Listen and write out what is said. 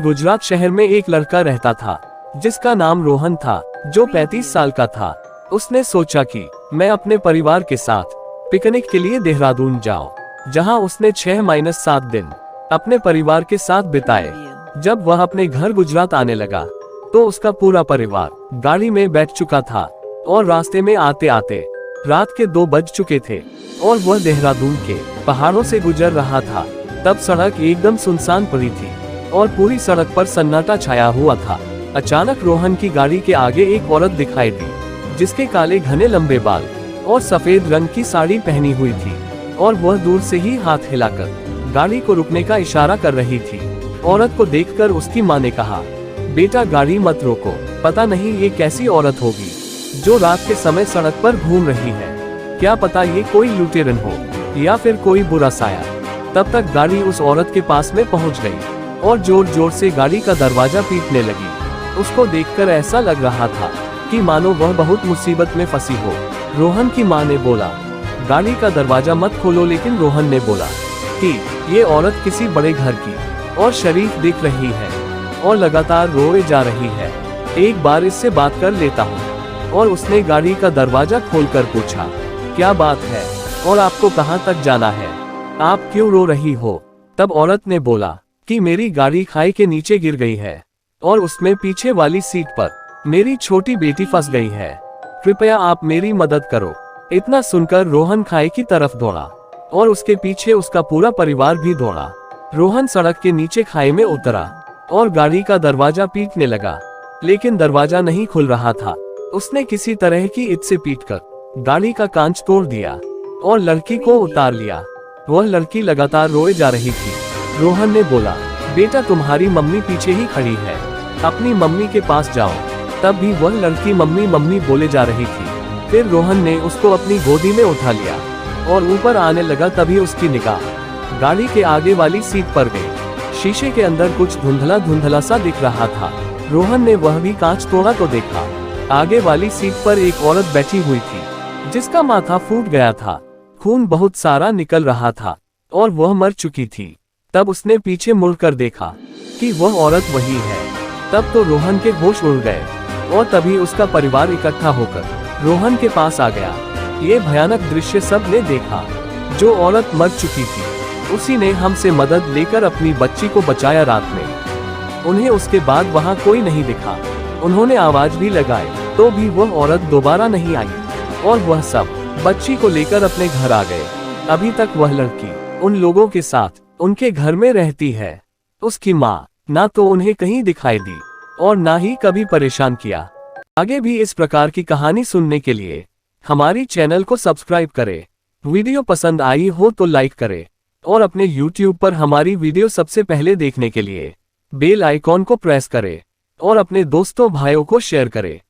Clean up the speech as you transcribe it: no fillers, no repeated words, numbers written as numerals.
गुजरात शहर में एक लड़का रहता था जिसका नाम रोहन था, जो 35 साल का था। उसने सोचा कि मैं अपने परिवार के साथ पिकनिक के लिए देहरादून जाऊं, जहां उसने 6-7 दिन अपने परिवार के साथ बिताए। जब वह अपने घर गुजरात आने लगा तो उसका पूरा परिवार गाड़ी में बैठ चुका था और रास्ते में आते आते रात के 2 बज चुके थे और वह देहरादून के पहाड़ों से गुजर रहा था। तब सड़क एकदम सुनसान पड़ी थी और पूरी सड़क पर सन्नाटा छाया हुआ था। अचानक रोहन की गाड़ी के आगे एक औरत दिखाई दी, जिसके काले घने लंबे बाल और सफेद रंग की साड़ी पहनी हुई थी और वह दूर से ही हाथ हिलाकर गाड़ी को रुकने का इशारा कर रही थी। औरत को देखकर उसकी माँ ने कहा, बेटा गाड़ी मत रोको, पता नहीं ये कैसी औरत होगी जो रात के समय सड़क पर घूम रही है, क्या पता ये कोई लुटेरन हो या फिर कोई बुरा साया। तब तक गाड़ी उस औरत के पास में पहुंच गई और जोर जोर से गाड़ी का दरवाजा पीटने लगी। उसको देखकर ऐसा लग रहा था कि मानो वह बहुत मुसीबत में फंसी हो। रोहन की माँ ने बोला, गाड़ी का दरवाजा मत खोलो, लेकिन रोहन ने बोला कि ये औरत किसी बड़े घर की और शरीफ दिख रही है और लगातार रोए जा रही है, एक बार इससे बात कर लेता हूँ। और उसने गाड़ी का दरवाजा खोलकर पूछा, क्या बात है और आपको कहाँ तक जाना है, आप क्यों रो रही हो? तब औरत ने बोला कि मेरी गाड़ी खाई के नीचे गिर गई है और उसमें पीछे वाली सीट पर मेरी छोटी बेटी फंस गई है, कृपया आप मेरी मदद करो। इतना सुनकर रोहन खाई की तरफ दौड़ा और उसके पीछे उसका पूरा परिवार भी दौड़ा। रोहन सड़क के नीचे खाई में उतरा और गाड़ी का दरवाजा पीटने लगा, लेकिन दरवाजा नहीं खुल रहा था। उसने किसी तरह की ईंट से पीटकर गाड़ी का कांच तोड़ दिया और लड़की को उतार लिया। वह लड़की लगातार रोए जा रही थी। रोहन ने बोला, बेटा तुम्हारी मम्मी पीछे ही खड़ी है, अपनी मम्मी के पास जाओ। तब भी वह लड़की मम्मी मम्मी बोले जा रही थी। फिर रोहन ने उसको अपनी गोदी में उठा लिया और ऊपर आने लगा। तभी उसकी निगाह गाड़ी के आगे वाली सीट पर गई। शीशे के अंदर कुछ धुंधला धुंधला सा दिख रहा था। रोहन ने वह भी कांच तोड़ा तो देखा, आगे वाली सीट पर एक औरत बैठी हुई थी जिसका माथा फूट गया था, खून बहुत सारा निकल रहा था और वह मर चुकी थी। तब उसने पीछे मुड़कर देखा कि वह औरत वही है। तब तो रोहन के होश उड़ गए और तभी उसका परिवार इकट्ठा होकर रोहन के पास आ गया। ये भयानक दृश्य सब ने देखा। जो औरत मर चुकी थी उसी ने हमसे मदद लेकर अपनी बच्ची को बचाया रात में। उन्हें उसके बाद वहाँ कोई नहीं दिखा। उन्होंने आवाज भी लगाई तो भी वह औरत दोबारा नहीं आई और वह सब बच्ची को लेकर अपने घर आ गए। अभी तक वह लड़की उन लोगों के साथ उनके घर में रहती है। उसकी माँ ना तो उन्हें कहीं दिखाई दी और ना ही कभी परेशान किया। आगे भी इस प्रकार की कहानी सुनने के लिए हमारी चैनल को सब्सक्राइब करें। वीडियो पसंद आई हो तो लाइक करें और अपने YouTube पर हमारी वीडियो सबसे पहले देखने के लिए बेल आइकॉन को प्रेस करें और अपने दोस्तों भाइयों को शेयर करें।